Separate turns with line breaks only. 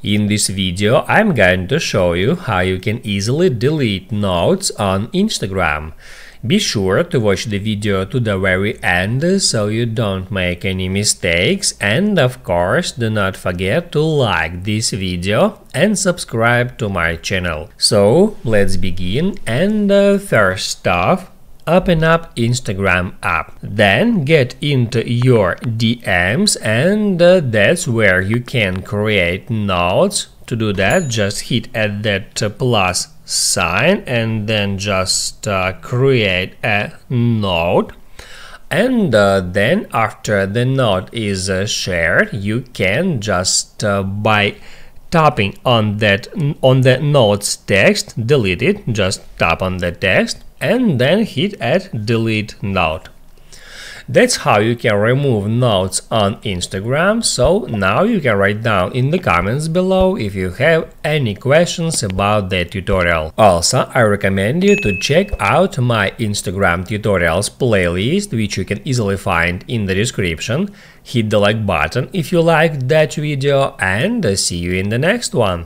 In this video, I'm going to show you how you can easily delete notes on Instagram. Be sure to watch the video to the very end so you don't make any mistakes, and of course do not forget to like this video and subscribe to my channel. So let's begin, and first off, open up Instagram app, then get into your DMs, and that's where you can create notes. To do that, just hit at that plus sign and then just create a note. And then after the note is shared, you can just by tapping on the notes text, delete it. Just tap on the text and then hit at delete note. That's how you can remove notes on Instagram. So now you can write down in the comments below if you have any questions about the tutorial. Also, I recommend you to check out my Instagram tutorials playlist, which you can easily find in the description. Hit the like button if you liked that video, and see you in the next one.